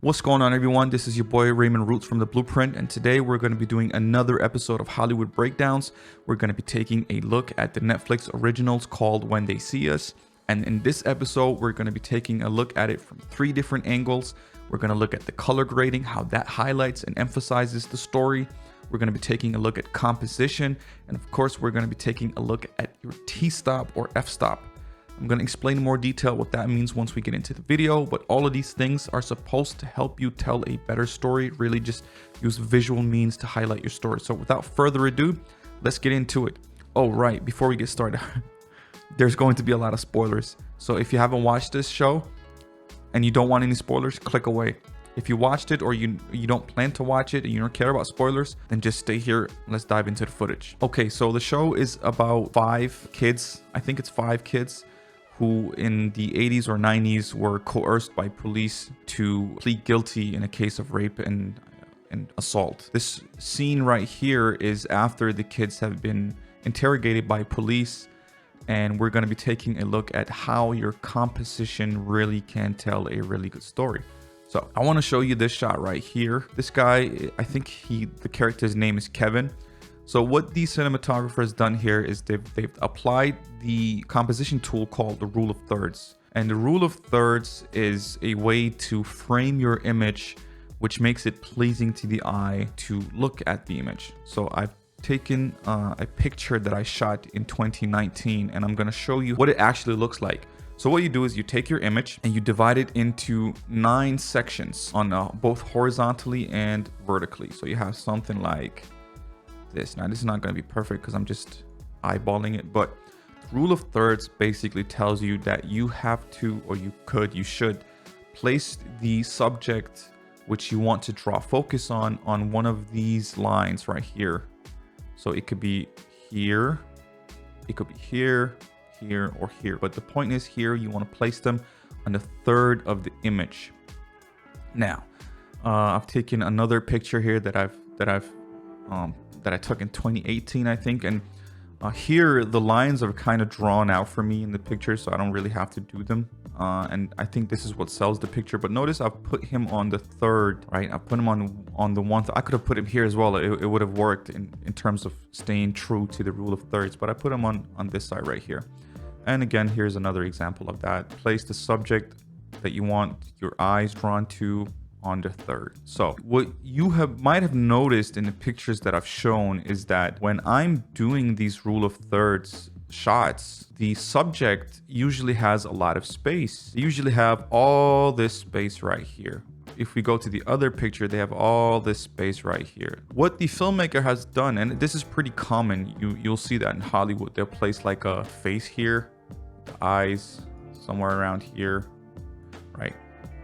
What's going on, everyone? This is your boy Raymond Roots from The Blueprint, and today we're going to be doing another episode of Hollywood Breakdowns. We're going to be taking a look at the Netflix originals called When They See Us, and in this episode we're going to be taking a look at it from 3 different angles. We're going to look at the color grading, how that highlights and emphasizes the story. We're going to be taking a look at composition, and of course we're going to be taking a look at your T-stop or F-stop. I'm going to explain in more detail what that means once we get into the video, but all of these things are supposed to help you tell a better story. Really just use visual means to highlight your story. So without further ado, let's get into it. Oh, right, before we get started, there's going to be a lot of spoilers. So if you haven't watched this show and you don't want any spoilers, click away. If you watched it or you don't plan to watch it and you don't care about spoilers, then just stay here. Let's dive into the footage. Okay, so the show is about 5 kids. I think it's 5 kids who in the 80s or 90s were coerced by police to plead guilty in a case of rape and assault. This scene right here is after the kids have been interrogated by police, and we're going to be taking a look at how your composition really can tell a really good story. So I want to show you this shot right here. This guy, I think the character's name is Kevin. So what the cinematographer's done here is they've applied the composition tool called the rule of thirds. And the rule of thirds is a way to frame your image, which makes it pleasing to the eye to look at the image. So I've taken a picture that I shot in 2019, and I'm going to show you what it actually looks like. So what you do is you take your image and you divide it into 9 sections on both horizontally and vertically. So you have something like this. Now this is not going to be perfect because I'm just eyeballing it, but the rule of thirds basically tells you that you have to, or you should place the subject which you want to draw focus on one of these lines right here. So it could be here, it could be here, here, or here, but the point is here you want to place them on the third of the image. Now I've taken another picture here that I took in 2018, I think, and here the lines are kind of drawn out for me in the picture, so I don't really have to do them, and I think this is what sells the picture. But notice I've put him on the third, right? I put him on the one. I could have put him here as well. It would have worked in terms of staying true to the rule of thirds, but I put him on this side right here. And again, here's another example of that. Place the subject that you want your eyes drawn to on the third. So what you might have noticed in the pictures that I've shown is that when I'm doing these rule of thirds shots, the subject usually has a lot of space. They usually have all this space right here. If we go to the other picture, they have all this space right here. What the filmmaker has done, and this is pretty common, you'll see that in Hollywood, they'll place like a face here, the eyes somewhere around here, right?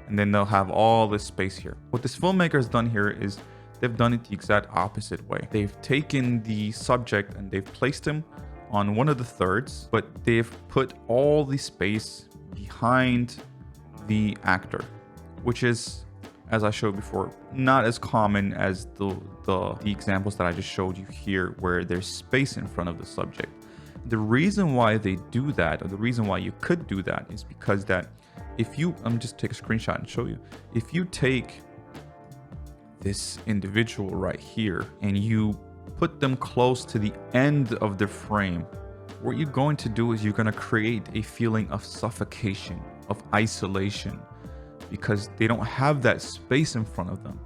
And then they'll have all this space here. What this filmmaker has done here is they've done it the exact opposite way. They've taken the subject and they've placed him on one of the thirds, but they've put all the space behind the actor, which is, as I showed before, not as common as the examples that I just showed you here, where there's space in front of the subject. The reason why they do that, or the reason why you could do that, is because that if you, I'm just take a screenshot and show you. If you take this individual right here and you put them close to the end of the frame, what you're going to do is you're going to create a feeling of suffocation, of isolation, because they don't have that space in front of them.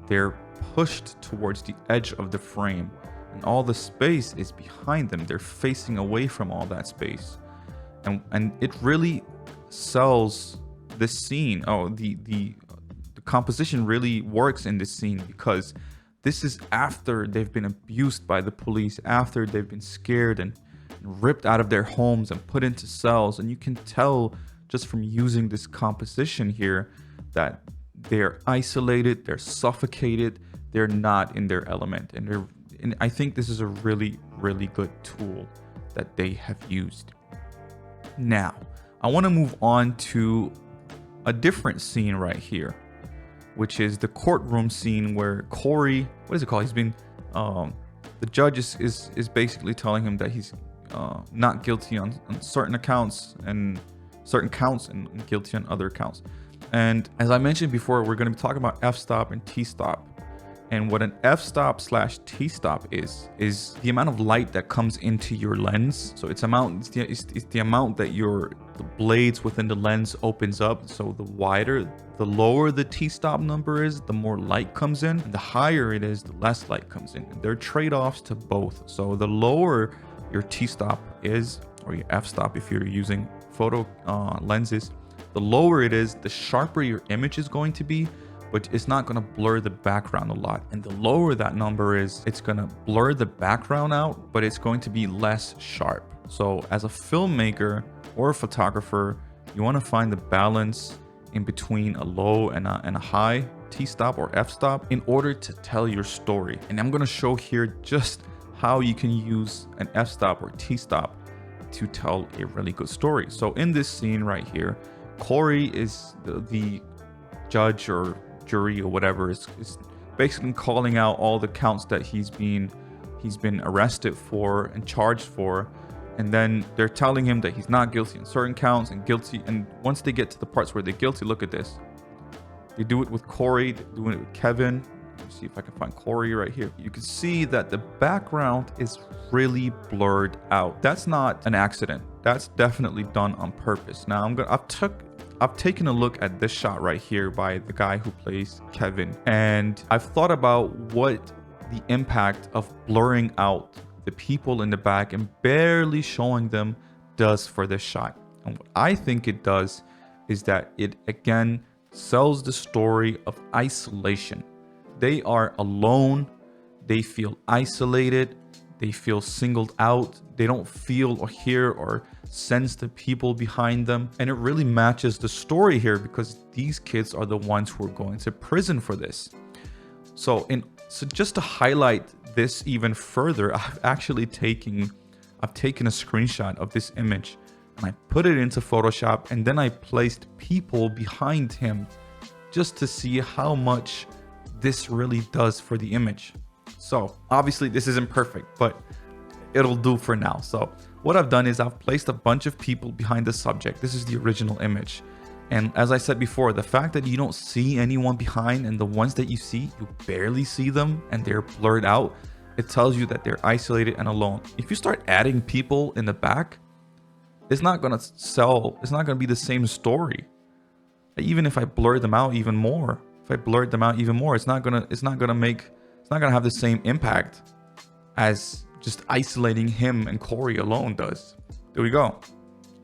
They're pushed towards the edge of the frame, and all the space is behind them. They're facing away from all that space, and it really sells this scene. Oh, the composition really works in this scene because this is after they've been abused by the police, after they've been scared and ripped out of their homes and put into cells. And you can tell just from using this composition here that they're isolated, they're suffocated, they're not in their element. And I think this is a really, really good tool that they have used. Now, I want to move on to a different scene right here, which is the courtroom scene where Corey, what is it called? He's been, the judge is basically telling him that he's not guilty on certain accounts and certain counts and guilty on other counts. And as I mentioned before, we're going to be talking about f-stop and t-stop. And what an f-stop / t-stop is the amount of light that comes into your lens. So it's the amount that the blades within the lens opens up. So the lower the t-stop number is, the more light comes in. And the higher it is, the less light comes in. And there are trade-offs to both. So the lower your t-stop is, or your f-stop if you're using photo lenses, the lower it is, the sharper your image is going to be, but it's not going to blur the background a lot. And the lower that number is, it's going to blur the background out, but it's going to be less sharp. So as a filmmaker or a photographer, you want to find the balance in between a low and a high t-stop or f-stop in order to tell your story. And I'm going to show here just how you can use an f-stop or t-stop to tell a really good story. So in this scene right here, Corey is the judge or jury or whatever is basically calling out all the counts that he's been arrested for and charged for, and then they're telling him that he's not guilty on certain counts and guilty. And once they get to the parts where they're guilty, look at this. They do it with Corey, they're doing it with Kevin. Let me see if I can find Corey right here. You can see that the background is really blurred out. That's not an accident. That's definitely done on purpose. Now I've taken a look at this shot right here by the guy who plays Kevin, and I've thought about what the impact of blurring out the people in the back and barely showing them does for this shot. And what I think it does is that it again sells the story of isolation. They are alone, they feel isolated, they feel singled out, they don't feel or hear or sense the people behind them. And it really matches the story here because these kids are the ones who are going to prison for this. So just to highlight this even further, I've taken a screenshot of this image and I put it into Photoshop, and then I placed people behind him just to see how much this really does for the image. So obviously this isn't perfect, but it'll do for now. So what I've done is I've placed a bunch of people behind the subject. This is the original image. And as I said before, the fact that you don't see anyone behind, and the ones that you see, you barely see them and they're blurred out, it tells you that they're isolated and alone. If you start adding people in the back, it's not going to sell. It's not going to be the same story. Even if I blur them out even more, it's not going to have the same impact as just isolating him and Corey alone does. There we go.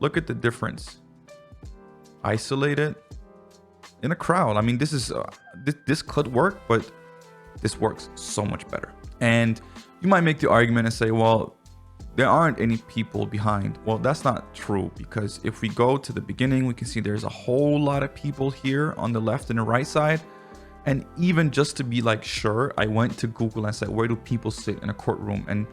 Look at the difference. Isolated in a crowd. I mean, this could work, but this works so much better. And you might make the argument and say, well, there aren't any people behind. Well, that's not true, because if we go to the beginning, we can see there's a whole lot of people here on the left and the right side. And even just to be like sure, I went to Google and said, where do people sit in a courtroom? And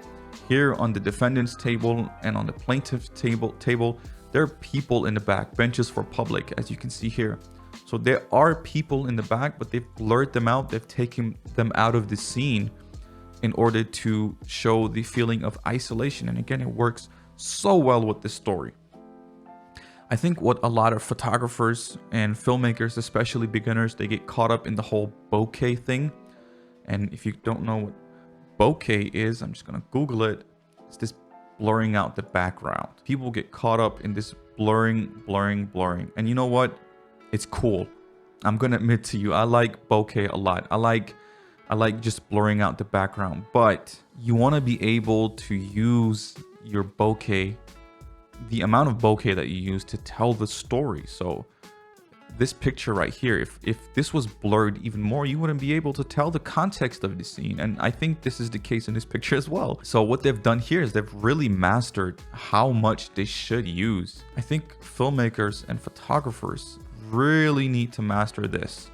here on the defendant's table and on the plaintiff's table, there are people in the back, benches for public, as you can see here. So there are people in the back, but they've blurred them out. They've taken them out of the scene in order to show the feeling of isolation. And again, it works so well with this story. I think what a lot of photographers and filmmakers, especially beginners, they get caught up in the whole bokeh thing. And if you don't know what bokeh is, I'm just gonna Google it. It's this blurring out the background. People get caught up in this blurring. And you know what? It's cool. I'm gonna admit to you, I like bokeh a lot. I like just blurring out the background, but you wanna be able to use your bokeh, the amount of bokeh that you use to tell the story. So this picture right here, if this was blurred even more, you wouldn't be able to tell the context of the scene. And I think this is the case in this picture as well. So what they've done here is they've really mastered how much they should use. I think filmmakers and photographers really need to master this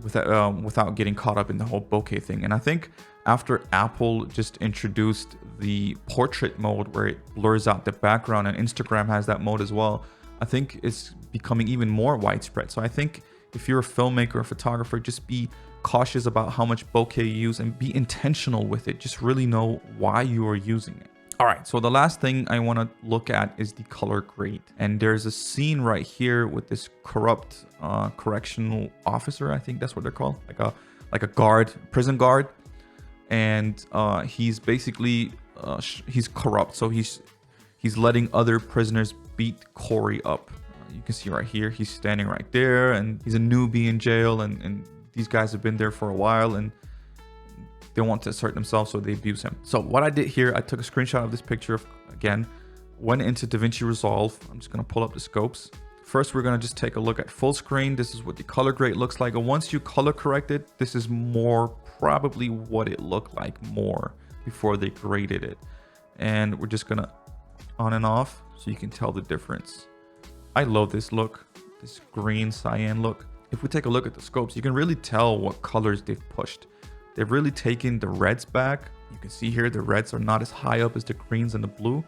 without getting caught up in the whole bokeh thing. And I think after Apple just introduced the portrait mode where it blurs out the background, and Instagram has that mode as well, I think it's becoming even more widespread. So I think if you're a filmmaker or photographer, just be cautious about how much bokeh you use and be intentional with it. Just really know why you are using it. All right, so the last thing I want to look at is the color grade. And there's a scene right here with this corrupt correctional officer. I think that's what they're called, like a guard, prison guard. And he's basically he's corrupt, so he's letting other prisoners beat Corey up. You can see right here, he's standing right there, and he's a newbie in jail, and these guys have been there for a while, and they want to assert themselves, so they abuse him. So what I did here, I took a screenshot of this picture, again, went into DaVinci Resolve. I'm just gonna pull up the scopes. First, we're gonna just take a look at full screen. This is what the color grade looks like. And once you color correct it, this is more probably what it looked like more before they graded it. And we're just gonna on and off so you can tell the difference. I love this look, this green cyan look. If we take a look at the scopes, you can really tell what colors they've pushed. They've really taken the reds back. You can see here the reds are not as high up as the greens and the blue,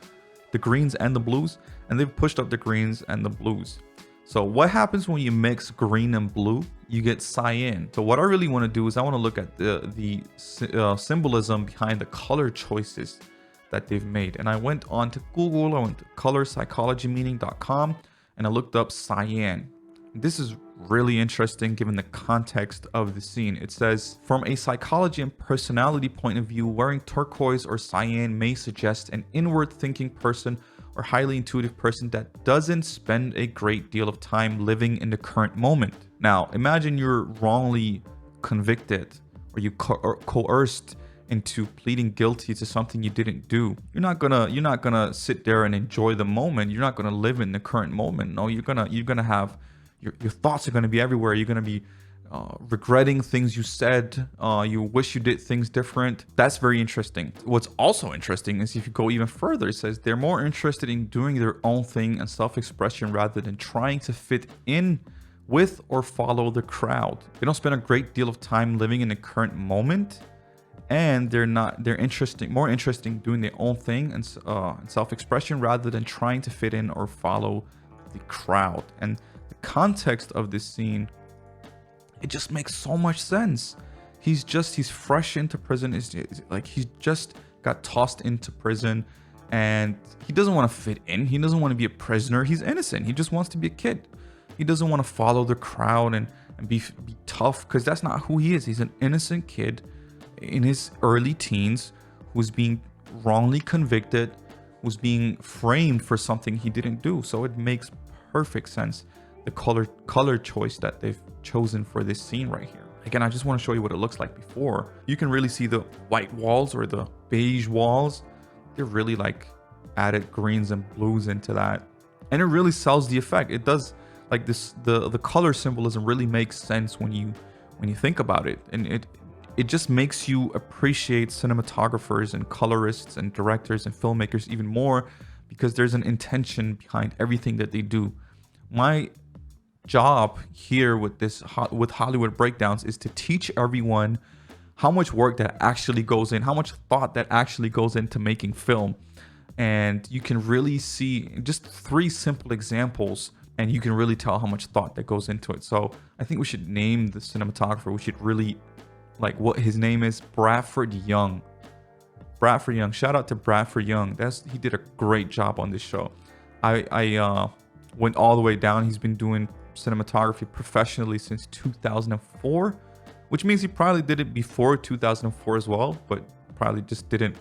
the greens and the blues, and they've pushed up the greens and the blues. So what happens when you mix green and blue? You get cyan. So what I really want to do is I want to look at the symbolism behind the color choices that they've made. And I went on to Google, I went to colorpsychologymeaning.com, and I looked up cyan. This is really interesting given the context of the scene. It says, from a psychology and personality point of view, wearing turquoise or cyan may suggest an inward thinking person or highly intuitive person that doesn't spend a great deal of time living in the current moment. Now, imagine you're wrongly convicted or you coerced into pleading guilty to something you didn't do. You're not gonna sit there and enjoy the moment. You're not gonna live in the current moment. No, you're gonna have your thoughts are gonna be everywhere. You're gonna be regretting things you said. You wish you did things different. That's very interesting. What's also interesting is if you go even further, it says they're more interested in doing their own thing and self-expression rather than trying to fit in with or follow the crowd. They don't spend a great deal of time living in the current moment, and they're more interested in doing their own thing and self-expression rather than trying to fit in or follow the crowd. And the context of this scene, it just makes so much sense. He's fresh into prison. It's like he's just got tossed into prison, and he doesn't want to fit in. He doesn't want to be a prisoner. He's innocent. He just wants to be a kid. He doesn't want to follow the crowd and be tough, because that's not who he is. He's an innocent kid in his early teens who's being wrongly convicted, who's being framed for something he didn't do. So it makes perfect sense, the color choice that they've chosen for this scene right here. Again, I just want to show you what it looks like before. You can really see the white walls or the beige walls. They're really like added greens and blues into that, and it really sells the effect. It does, like this, the color symbolism really makes sense when you think about it, and it just makes you appreciate cinematographers and colorists and directors and filmmakers even more, because there's an intention behind everything that they do. My job here with Hollywood Breakdowns is to teach everyone how much work that actually goes in, how much thought that actually goes into making film. And you can really see just 3 simple examples, and you can really tell how much thought that goes into it. So I think we should name the cinematographer. We should really, like, what his name is, Bradford Young. Bradford Young. Shout out to Bradford Young. He did a great job on this show. I went all the way down. He's been doing cinematography professionally since 2004, which means he probably did it before 2004 as well, but probably just didn't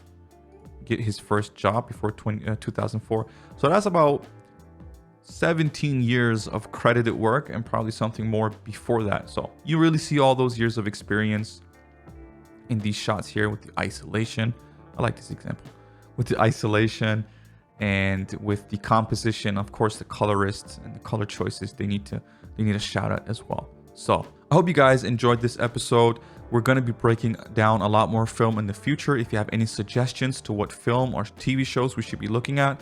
get his first job before 2004. So that's about 17 years of credited work, and probably something more before that. So you really see all those years of experience in these shots here with the isolation. I like this example with the isolation and with the composition. Of course, the colorists and the color choices, they need a shout out as well. So I hope you guys enjoyed this episode. We're going to be breaking down a lot more film in the future. If you have any suggestions to what film or TV shows we should be looking at,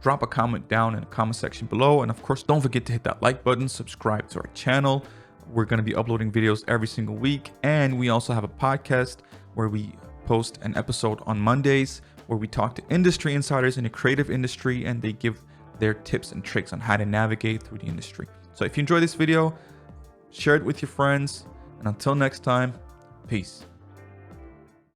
drop a comment down in the comment section below. And of course, don't forget to hit that like button, subscribe to our channel. We're going to be uploading videos every single week. And we also have a podcast where we post an episode on Mondays, where we talk to industry insiders in the creative industry, and they give their tips and tricks on how to navigate through the industry. So if you enjoyed this video, share it with your friends. And until next time, peace.